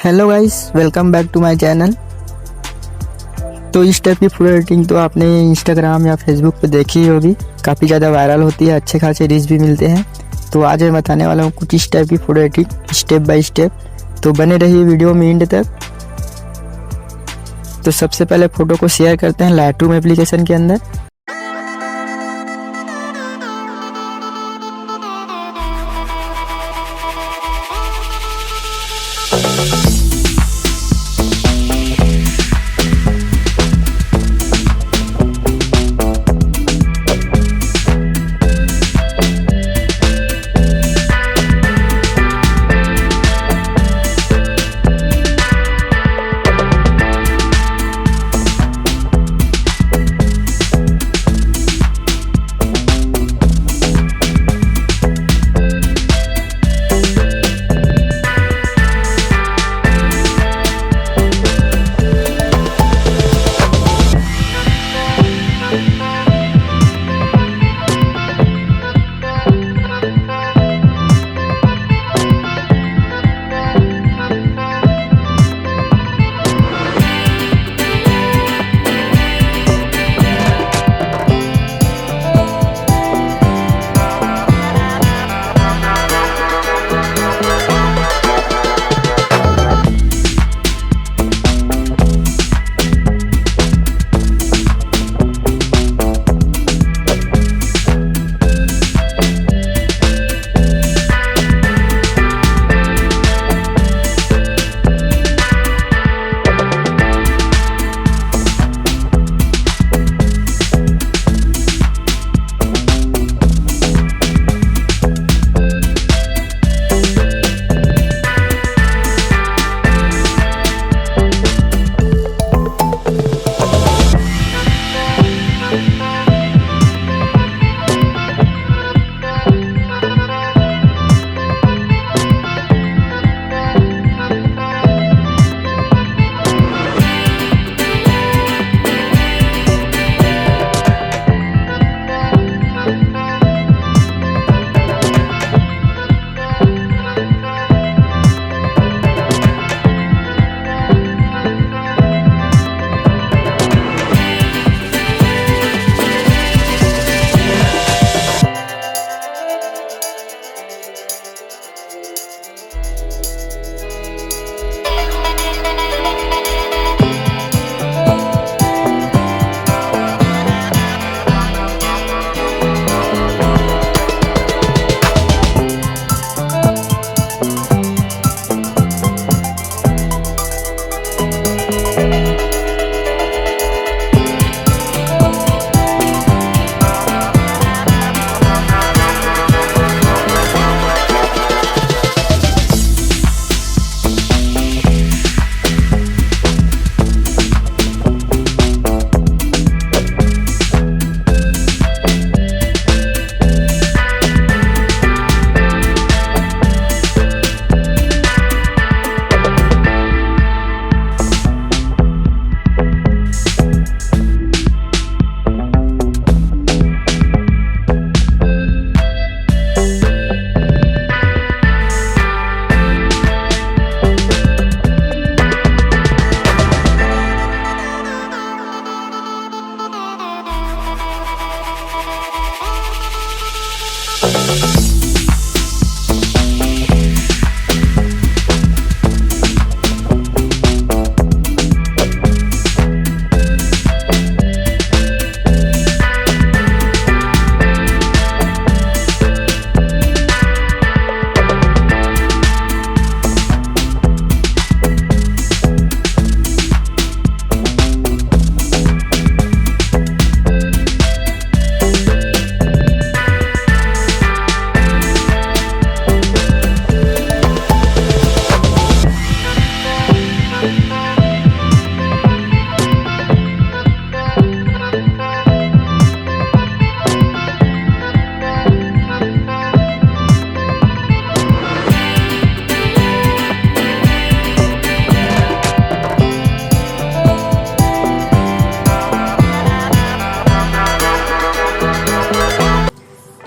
Hello guys, welcome back to my channel. तो इस टाइप की फुल एडिटिंग तो आपने इंस्टाग्राम या फेसबुक पे देखी ही होगी, काफ़ी ज़्यादा वायरल होती है, अच्छे खासे रीच भी मिलते हैं। तो आज मैं बताने वाला हूँ कुछ इस टाइप की full editing step by step. तो बने रहिए वीडियो में एंड तक। तो सबसे पहले फ़ोटो को शेयर करते हैं लाइटरूम एप्लीकेशन के अंदर।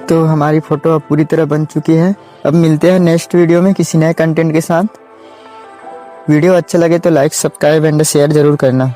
तो हमारी फ़ोटो अब पूरी तरह बन चुकी है। अब मिलते हैं नेक्स्ट वीडियो में किसी नए कंटेंट के साथ। वीडियो अच्छा लगे तो लाइक, सब्सक्राइब एंड शेयर ज़रूर करना।